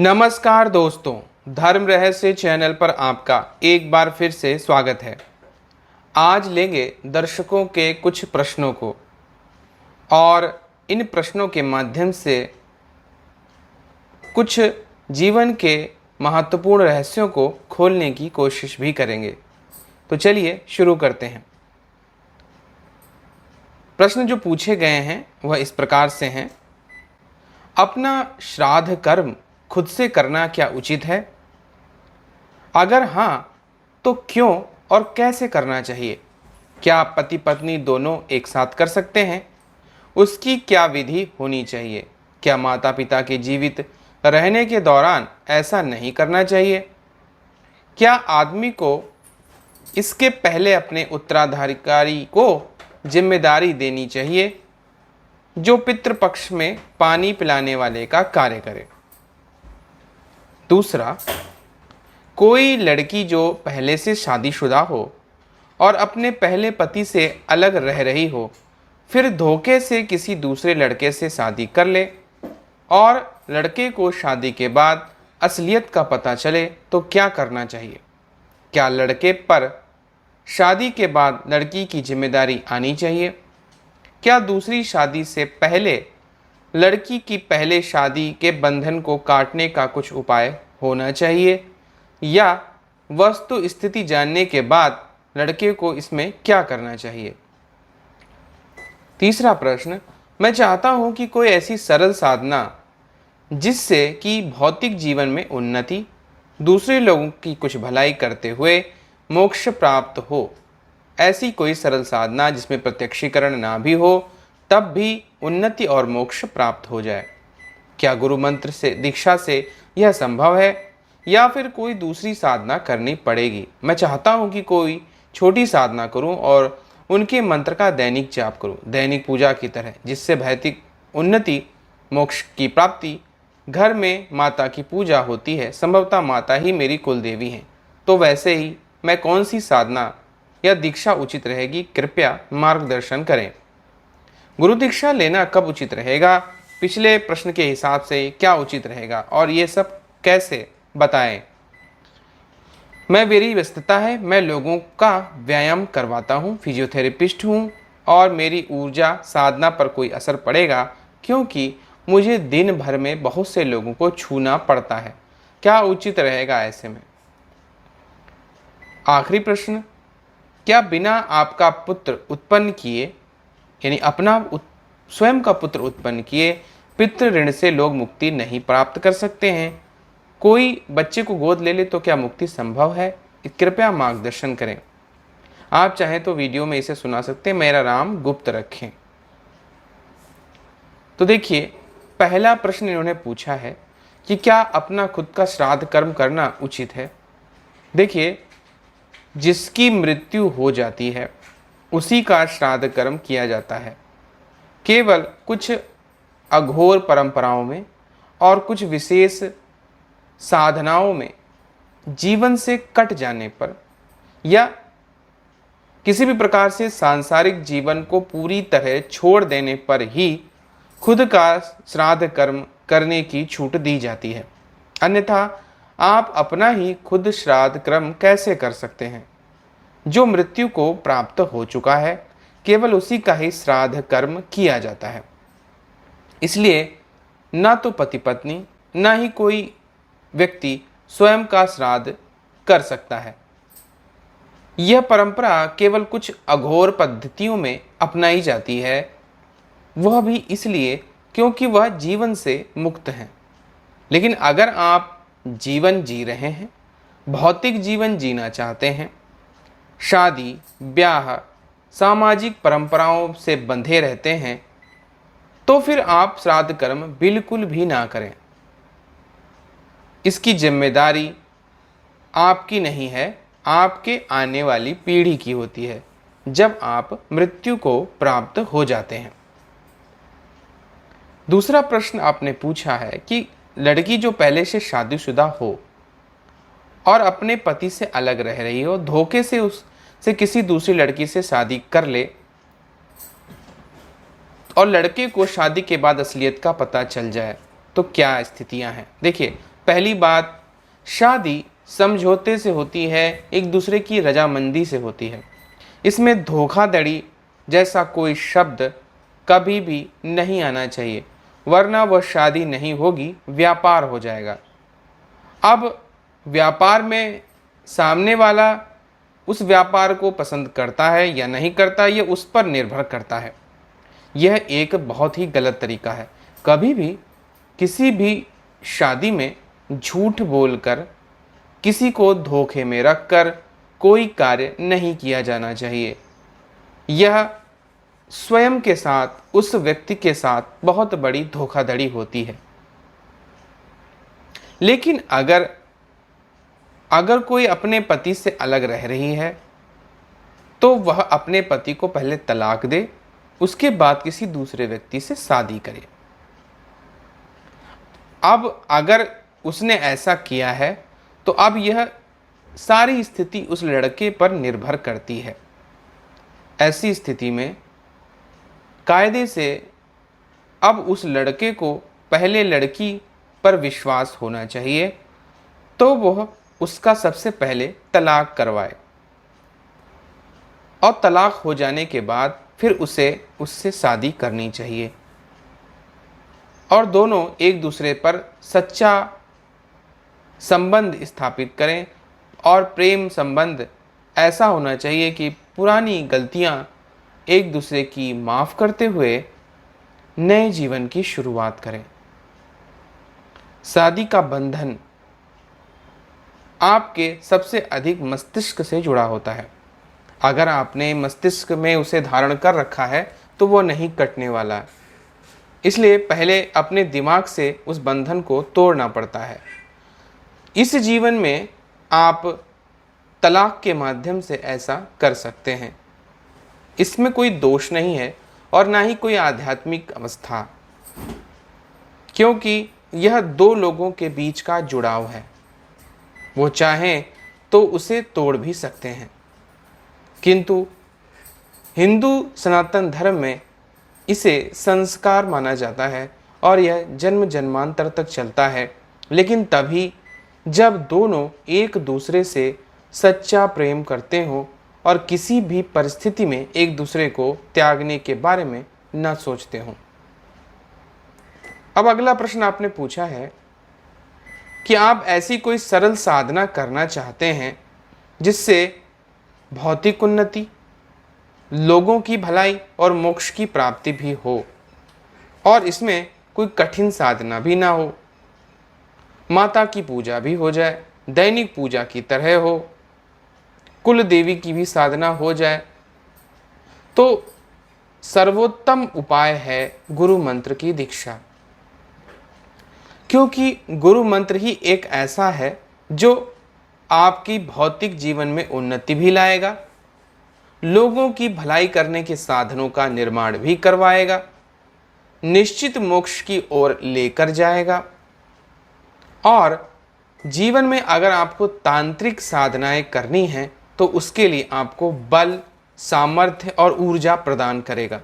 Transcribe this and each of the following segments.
नमस्कार दोस्तों, धर्म रहस्य चैनल पर आपका एक बार फिर से स्वागत है। आज लेंगे दर्शकों के कुछ प्रश्नों को और इन प्रश्नों के माध्यम से कुछ जीवन के महत्वपूर्ण रहस्यों को खोलने की कोशिश भी करेंगे। तो चलिए शुरू करते हैं। प्रश्न जो पूछे गए हैं वह इस प्रकार से हैं। अपना श्राद्ध कर्म खुद से करना क्या उचित है? अगर हाँ, तो क्यों और कैसे करना चाहिए? क्या पति पत्नी दोनों एक साथ कर सकते हैं? उसकी क्या विधि होनी चाहिए? क्या माता पिता के जीवित रहने के दौरान ऐसा नहीं करना चाहिए? क्या आदमी को इसके पहले अपने उत्तराधिकारी को जिम्मेदारी देनी चाहिए जो पितृपक्ष में पानी पिलाने वाले का कार्य करे? दूसरा, कोई लड़की जो पहले से शादीशुदा हो और अपने पहले पति से अलग रह रही हो, फिर धोखे से किसी दूसरे लड़के से शादी कर ले और लड़के को शादी के बाद असलियत का पता चले तो क्या करना चाहिए? क्या लड़के पर शादी के बाद लड़की की जिम्मेदारी आनी चाहिए? क्या दूसरी शादी से पहले लड़की की पहले शादी के बंधन को काटने का कुछ उपाय होना चाहिए, या वस्तु स्थिति जानने के बाद लड़के को इसमें क्या करना चाहिए? तीसरा प्रश्न, मैं चाहता हूं कि कोई ऐसी सरल साधना जिससे कि भौतिक जीवन में उन्नति, दूसरे लोगों की कुछ भलाई करते हुए मोक्ष प्राप्त हो। ऐसी कोई सरल साधना जिसमें प्रत्यक्षीकरण ना भी हो तब भी उन्नति और मोक्ष प्राप्त हो जाए। क्या गुरु मंत्र से दीक्षा से यह संभव है या फिर कोई दूसरी साधना करनी पड़ेगी? मैं चाहता हूं कि कोई छोटी साधना करूं और उनके मंत्र का दैनिक जाप करूं, दैनिक पूजा की तरह, जिससे भौतिक उन्नति, मोक्ष की प्राप्ति। घर में माता की पूजा होती है, संभवतः माता ही मेरी कुल देवी हैं, तो वैसे ही मैं कौन सी साधना या दीक्षा उचित रहेगी? कृपया मार्गदर्शन करें। गुरु दीक्षा लेना कब उचित रहेगा? पिछले प्रश्न के हिसाब से क्या उचित रहेगा और ये सब कैसे बताएं? मेरी व्यस्तता है, मैं लोगों का व्यायाम करवाता हूँ, फिजियोथेरेपिस्ट हूँ और मेरी ऊर्जा साधना पर कोई असर पड़ेगा क्योंकि मुझे दिन भर में बहुत से लोगों को छूना पड़ता है। क्या उचित रहेगा ऐसे में? आखिरी प्रश्न, क्या बिना आपका पुत्र उत्पन्न किए, यानी अपना स्वयं का पुत्र उत्पन्न किए, पितृ ऋण से लोग मुक्ति नहीं प्राप्त कर सकते हैं? कोई बच्चे को गोद ले ले तो क्या मुक्ति संभव है? कृपया मार्गदर्शन करें। आप चाहें तो वीडियो में इसे सुना सकते हैं, मेरा नाम गुप्त रखें। तो देखिए, पहला प्रश्न इन्होंने पूछा है कि क्या अपना खुद का श्राद्ध कर्म करना उचित है? देखिए, जिसकी मृत्यु हो जाती है उसी का श्राद्ध कर्म किया जाता है। केवल कुछ अघोर परंपराओं में और कुछ विशेष साधनाओं में जीवन से कट जाने पर या किसी भी प्रकार से सांसारिक जीवन को पूरी तरह छोड़ देने पर ही खुद का श्राद्ध कर्म करने की छूट दी जाती है। अन्यथा आप अपना ही खुद श्राद्ध कर्म कैसे कर सकते हैं? जो मृत्यु को प्राप्त हो चुका है, केवल उसी का ही श्राद्ध कर्म किया जाता है। इसलिए ना तो पति पत्नी ना ही कोई व्यक्ति स्वयं का श्राद्ध कर सकता है। यह परंपरा केवल कुछ अघोर पद्धतियों में अपनाई जाती है, वह भी इसलिए क्योंकि वह जीवन से मुक्त हैं। लेकिन अगर आप जीवन जी रहे हैं, भौतिक जीवन जीना चाहते हैं, शादी ब्याह सामाजिक परंपराओं से बंधे रहते हैं, तो फिर आप श्राद्ध कर्म बिल्कुल भी ना करें। इसकी जिम्मेदारी आपकी नहीं है, आपके आने वाली पीढ़ी की होती है जब आप मृत्यु को प्राप्त हो जाते हैं। दूसरा प्रश्न आपने पूछा है कि लड़की जो पहले से शादीशुदा हो और अपने पति से अलग रह रही हो, धोखे से उससे किसी दूसरी लड़की से शादी कर ले और लड़के को शादी के बाद असलियत का पता चल जाए तो क्या स्थितियां हैं? देखिए, पहली बात, शादी समझौते से होती है, एक दूसरे की रजामंदी से होती है। इसमें धोखाधड़ी जैसा कोई शब्द कभी भी नहीं आना चाहिए, वरना वह शादी नहीं होगी, व्यापार हो जाएगा। अब व्यापार में सामने वाला उस व्यापार को पसंद करता है या नहीं करता, ये उस पर निर्भर करता है। यह एक बहुत ही गलत तरीका है। कभी भी किसी भी शादी में झूठ बोलकर, किसी को धोखे में रखकर कोई कार्य नहीं किया जाना चाहिए। यह स्वयं के साथ, उस व्यक्ति के साथ बहुत बड़ी धोखाधड़ी होती है। लेकिन अगर कोई अपने पति से अलग रह रही है तो वह अपने पति को पहले तलाक दे, उसके बाद किसी दूसरे व्यक्ति से शादी करे। अब अगर उसने ऐसा किया है तो अब यह सारी स्थिति उस लड़के पर निर्भर करती है। ऐसी स्थिति में कायदे से अब उस लड़के को पहले लड़की पर विश्वास होना चाहिए, तो वह उसका सबसे पहले तलाक करवाए और तलाक हो जाने के बाद फिर उससे शादी करनी चाहिए और दोनों एक दूसरे पर सच्चा संबंध स्थापित करें। और प्रेम संबंध ऐसा होना चाहिए कि पुरानी गलतियां एक दूसरे की माफ़ करते हुए नए जीवन की शुरुआत करें। शादी का बंधन आपके सबसे अधिक मस्तिष्क से जुड़ा होता है। अगर आपने मस्तिष्क में उसे धारण कर रखा है तो वो नहीं कटने वाला है। इसलिए पहले अपने दिमाग से उस बंधन को तोड़ना पड़ता है। इस जीवन में आप तलाक के माध्यम से ऐसा कर सकते हैं। इसमें कोई दोष नहीं है और ना ही कोई आध्यात्मिक अवस्था, क्योंकि यह दो लोगों के बीच का जुड़ाव है। वो चाहें तो उसे तोड़ भी सकते हैं, किंतु हिंदू सनातन धर्म में इसे संस्कार माना जाता है और यह जन्म जन्मांतर तक चलता है। लेकिन तभी जब दोनों एक दूसरे से सच्चा प्रेम करते हों और किसी भी परिस्थिति में एक दूसरे को त्यागने के बारे में न सोचते हों। अब अगला प्रश्न आपने पूछा है कि आप ऐसी कोई सरल साधना करना चाहते हैं जिससे भौतिक उन्नति, लोगों की भलाई और मोक्ष की प्राप्ति भी हो और इसमें कोई कठिन साधना भी ना हो। माता की पूजा भी हो जाए, दैनिक पूजा की तरह हो, कुल देवी की भी साधना हो जाए, तो सर्वोत्तम उपाय है गुरु मंत्र की दीक्षा। क्योंकि गुरु मंत्र ही एक ऐसा है जो आपकी भौतिक जीवन में उन्नति भी लाएगा, लोगों की भलाई करने के साधनों का निर्माण भी करवाएगा, निश्चित मोक्ष की ओर लेकर जाएगा। और जीवन में अगर आपको तांत्रिक साधनाएं करनी हैं तो उसके लिए आपको बल, सामर्थ्य और ऊर्जा प्रदान करेगा।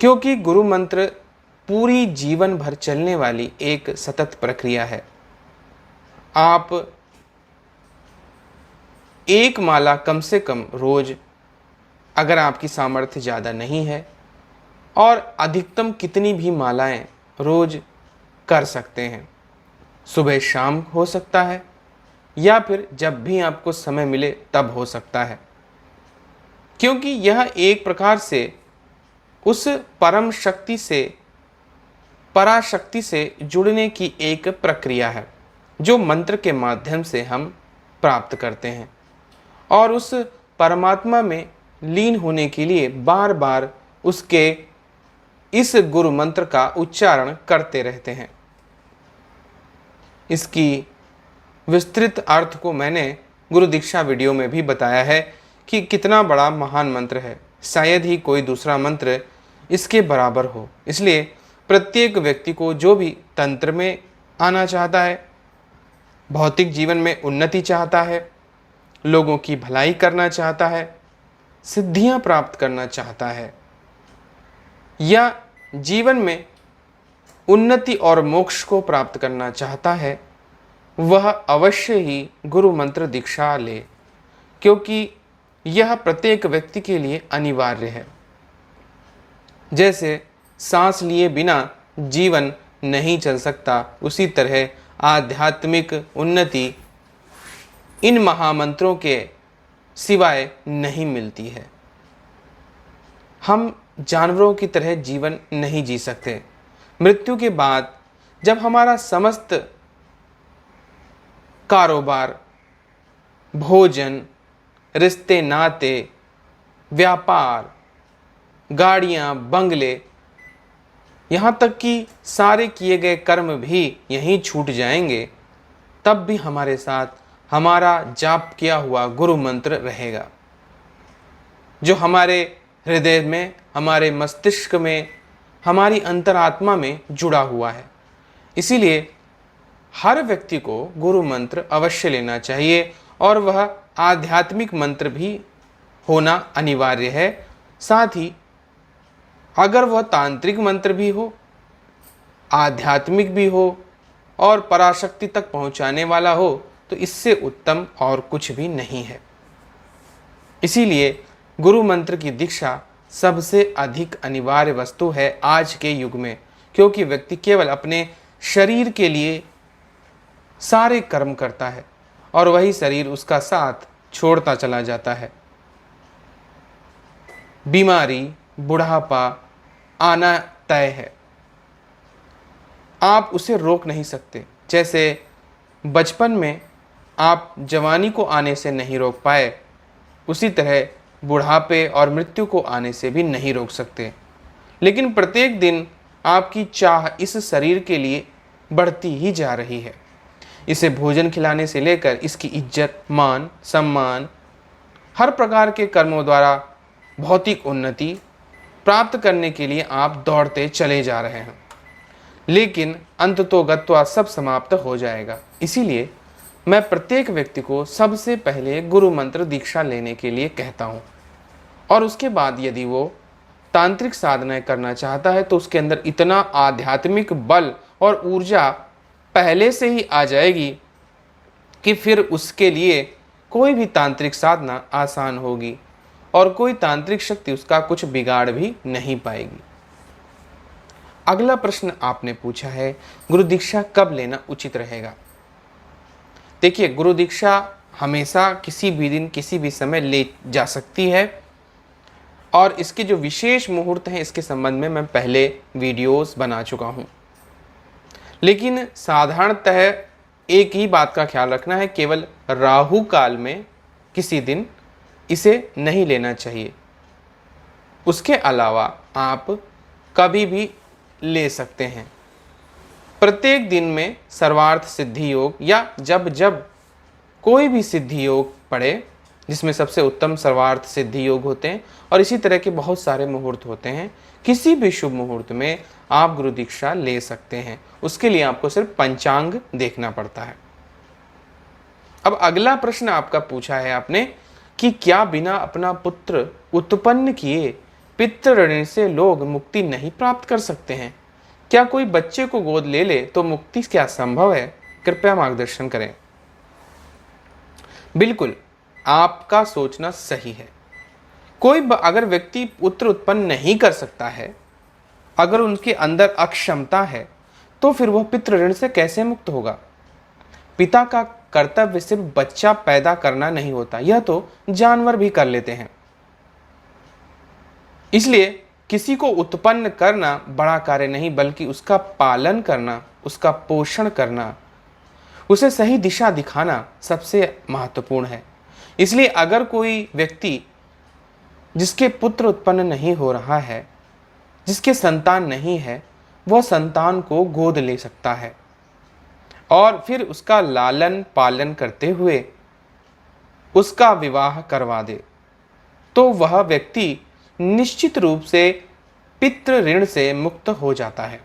क्योंकि गुरु मंत्र पूरी जीवन भर चलने वाली एक सतत प्रक्रिया है। आप एक माला कम से कम रोज, अगर आपकी सामर्थ्य ज़्यादा नहीं है, और अधिकतम कितनी भी मालाएं रोज कर सकते हैं। सुबह शाम हो सकता है या फिर जब भी आपको समय मिले तब हो सकता है, क्योंकि यह एक प्रकार से उस परम शक्ति से, पराशक्ति से जुड़ने की एक प्रक्रिया है जो मंत्र के माध्यम से हम प्राप्त करते हैं और उस परमात्मा में लीन होने के लिए बार बार उसके इस गुरु मंत्र का उच्चारण करते रहते हैं। इसकी विस्तृत अर्थ को मैंने गुरु दीक्षा वीडियो में भी बताया है कि कितना बड़ा महान मंत्र है, शायद ही कोई दूसरा मंत्र इसके बराबर हो। इसलिए प्रत्येक व्यक्ति को जो भी तंत्र में आना चाहता है, भौतिक जीवन में उन्नति चाहता है, लोगों की भलाई करना चाहता है, सिद्धियां प्राप्त करना चाहता है या जीवन में उन्नति और मोक्ष को प्राप्त करना चाहता है वह अवश्य ही गुरु मंत्र दीक्षा ले, क्योंकि यह प्रत्येक व्यक्ति के लिए अनिवार्य है। जैसे सांस लिए बिना जीवन नहीं चल सकता, उसी तरह आध्यात्मिक उन्नति इन महामंत्रों के सिवाय नहीं मिलती है। हम जानवरों की तरह जीवन नहीं जी सकते। मृत्यु के बाद जब हमारा समस्त कारोबार, भोजन, रिश्ते नाते, व्यापार, गाड़ियां, बंगले, यहाँ तक कि सारे किए गए कर्म भी यहीं छूट जाएंगे, तब भी हमारे साथ हमारा जाप किया हुआ गुरु मंत्र रहेगा, जो हमारे हृदय में, हमारे मस्तिष्क में, हमारी अंतरात्मा में जुड़ा हुआ है। इसीलिए हर व्यक्ति को गुरु मंत्र अवश्य लेना चाहिए और वह आध्यात्मिक मंत्र भी होना अनिवार्य है। साथ ही अगर वह तांत्रिक मंत्र भी हो, आध्यात्मिक भी हो और पराशक्ति तक पहुंचाने वाला हो, तो इससे उत्तम और कुछ भी नहीं है। इसीलिए गुरु मंत्र की दीक्षा सबसे अधिक अनिवार्य वस्तु है आज के युग में, क्योंकि व्यक्ति केवल अपने शरीर के लिए सारे कर्म करता है और वही शरीर उसका साथ छोड़ता चला जाता है। बीमारी, बुढ़ापा आना तय है, आप उसे रोक नहीं सकते। जैसे बचपन में आप जवानी को आने से नहीं रोक पाए, उसी तरह बुढ़ापे और मृत्यु को आने से भी नहीं रोक सकते। लेकिन प्रत्येक दिन आपकी चाह इस शरीर के लिए बढ़ती ही जा रही है। इसे भोजन खिलाने से लेकर इसकी इज्जत, मान, सम्मान, हर प्रकार के कर्मों द्वारा भौतिक उन्नति प्राप्त करने के लिए आप दौड़ते चले जा रहे हैं, लेकिन अंततोगत्वा सब समाप्त हो जाएगा। इसीलिए मैं प्रत्येक व्यक्ति को सबसे पहले गुरु मंत्र दीक्षा लेने के लिए कहता हूँ, और उसके बाद यदि वो तांत्रिक साधनाएं करना चाहता है तो उसके अंदर इतना आध्यात्मिक बल और ऊर्जा पहले से ही आ जाएगी कि फिर उसके लिए कोई भी तांत्रिक साधना आसान होगी और कोई तांत्रिक शक्ति उसका कुछ बिगाड़ भी नहीं पाएगी। अगला प्रश्न आपने पूछा है, गुरु दीक्षा कब लेना उचित रहेगा? देखिए, गुरु दीक्षा हमेशा किसी भी दिन, किसी भी समय ले जा सकती है, और इसके जो विशेष मुहूर्त हैं इसके संबंध में मैं पहले वीडियोस बना चुका हूं। लेकिन साधारणतः एक ही बात का ख्याल रखना है, केवल राहु काल में किसी दिन इसे नहीं लेना चाहिए। उसके अलावा आप कभी भी ले सकते हैं। प्रत्येक दिन में सर्वार्थ सिद्धि योग या जब जब कोई भी सिद्धि योग पड़े, जिसमें सबसे उत्तम सर्वार्थ सिद्धि योग होते हैं, और इसी तरह के बहुत सारे मुहूर्त होते हैं, किसी भी शुभ मुहूर्त में आप गुरु दीक्षा ले सकते हैं। उसके लिए आपको सिर्फ पंचांग देखना पड़ता है। अब अगला प्रश्न आपका पूछा है आपने कि क्या बिना अपना पुत्र उत्पन्न किए पितृ ऋण से लोग मुक्ति नहीं प्राप्त कर सकते हैं? क्या कोई बच्चे को गोद ले ले तो मुक्ति क्या संभव है? कृपया मार्गदर्शन करें। बिल्कुल, आपका सोचना सही है। कोई अगर व्यक्ति पुत्र उत्पन्न नहीं कर सकता है, अगर उनके अंदर अक्षमता है, तो फिर वह पितृ ऋण से कैसे मुक्त होगा? पिता का कर्तव्य सिर्फ बच्चा पैदा करना नहीं होता, यह तो जानवर भी कर लेते हैं। इसलिए किसी को उत्पन्न करना बड़ा कार्य नहीं, बल्कि उसका पालन करना, उसका पोषण करना, उसे सही दिशा दिखाना सबसे महत्वपूर्ण है। इसलिए अगर कोई व्यक्ति जिसके पुत्र उत्पन्न नहीं हो रहा है, जिसके संतान नहीं है, वह संतान को गोद ले सकता है और फिर उसका लालन पालन करते हुए उसका विवाह करवा दे, तो वह व्यक्ति निश्चित रूप से पितृ ऋण से मुक्त हो जाता है।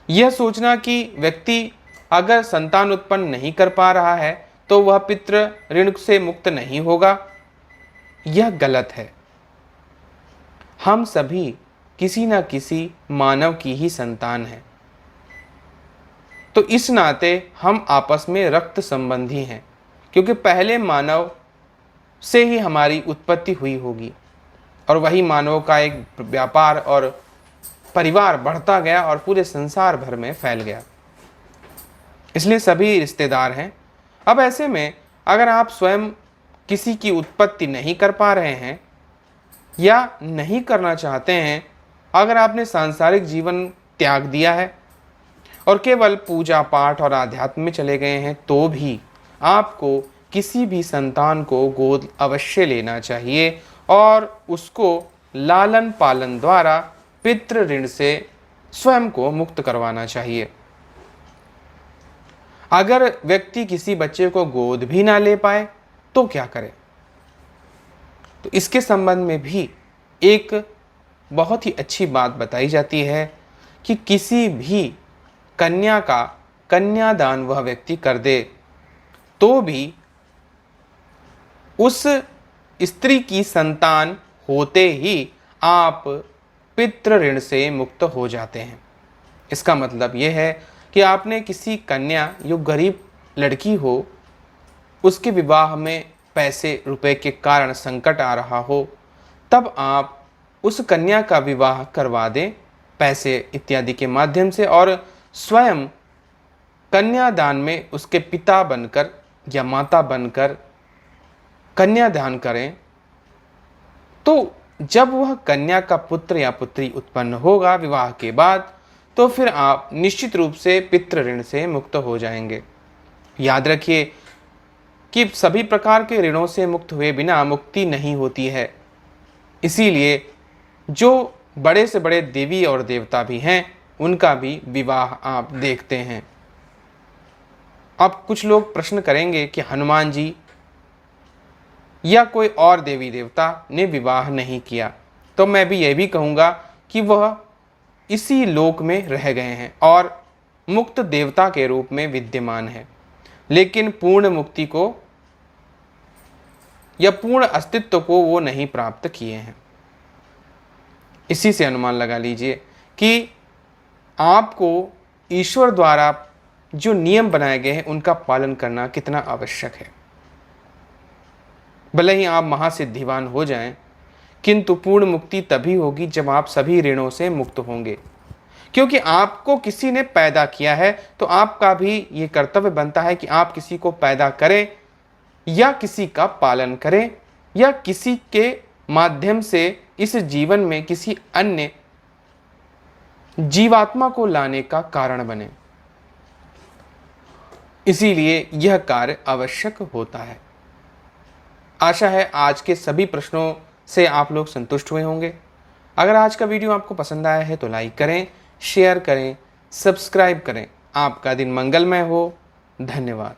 यह सोचना कि व्यक्ति अगर संतान उत्पन्न नहीं कर पा रहा है तो वह पितृ ऋण से मुक्त नहीं होगा, यह गलत है। हम सभी किसी न किसी मानव की ही संतान हैं। तो इस नाते हम आपस में रक्त संबंधी हैं, क्योंकि पहले मानव से ही हमारी उत्पत्ति हुई होगी और वही मानवों का एक व्यापार और परिवार बढ़ता गया और पूरे संसार भर में फैल गया। इसलिए सभी रिश्तेदार हैं। अब ऐसे में अगर आप स्वयं किसी की उत्पत्ति नहीं कर पा रहे हैं या नहीं करना चाहते हैं, अगर आपने सांसारिक जीवन त्याग दिया है और केवल पूजा पाठ और आध्यात्म में चले गए हैं, तो भी आपको किसी भी संतान को गोद अवश्य लेना चाहिए और उसको लालन पालन द्वारा पितृ ऋण से स्वयं को मुक्त करवाना चाहिए। अगर व्यक्ति किसी बच्चे को गोद भी ना ले पाए तो क्या करे? तो इसके संबंध में भी एक बहुत ही अच्छी बात बताई जाती है कि किसी भी कन्या का कन्यादान वह व्यक्ति कर दे तो भी उस स्त्री की संतान होते ही आप पितृ ऋण से मुक्त हो जाते हैं। इसका मतलब यह है कि आपने किसी कन्या जो गरीब लड़की हो, उसके विवाह में पैसे रुपए के कारण संकट आ रहा हो, तब आप उस कन्या का विवाह करवा दें पैसे इत्यादि के माध्यम से और स्वयं कन्यादान में उसके पिता बनकर या माता बनकर कन्यादान करें। तो जब वह कन्या का पुत्र या पुत्री उत्पन्न होगा विवाह के बाद, तो फिर आप निश्चित रूप से पितृ ऋण से मुक्त हो जाएंगे। याद रखिए कि सभी प्रकार के ऋणों से मुक्त हुए बिना मुक्ति नहीं होती है। इसीलिए जो बड़े से बड़े देवी और देवता भी हैं, उनका भी विवाह आप देखते हैं। अब कुछ लोग प्रश्न करेंगे कि हनुमान जी या कोई और देवी देवता ने विवाह नहीं किया, तो मैं भी यह भी कहूँगा कि वह इसी लोक में रह गए हैं और मुक्त देवता के रूप में विद्यमान है, लेकिन पूर्ण मुक्ति को या पूर्ण अस्तित्व को वो नहीं प्राप्त किए हैं। इसी से अनुमान लगा लीजिए कि आपको ईश्वर द्वारा जो नियम बनाए गए हैं उनका पालन करना कितना आवश्यक है। भले ही आप महासिद्धिवान हो जाएं, किंतु पूर्ण मुक्ति तभी होगी जब आप सभी ऋणों से मुक्त होंगे, क्योंकि आपको किसी ने पैदा किया है। तो आपका भी ये कर्तव्य बनता है कि आप किसी को पैदा करें या किसी का पालन करें या किसी के माध्यम से इस जीवन में किसी अन्य जीवात्मा को लाने का कारण बने। इसीलिए यह कार्य आवश्यक होता है। आशा है आज के सभी प्रश्नों से आप लोग संतुष्ट हुए होंगे। अगर आज का वीडियो आपको पसंद आया है तो लाइक करें, शेयर करें, सब्सक्राइब करें। आपका दिन मंगलमय हो। धन्यवाद।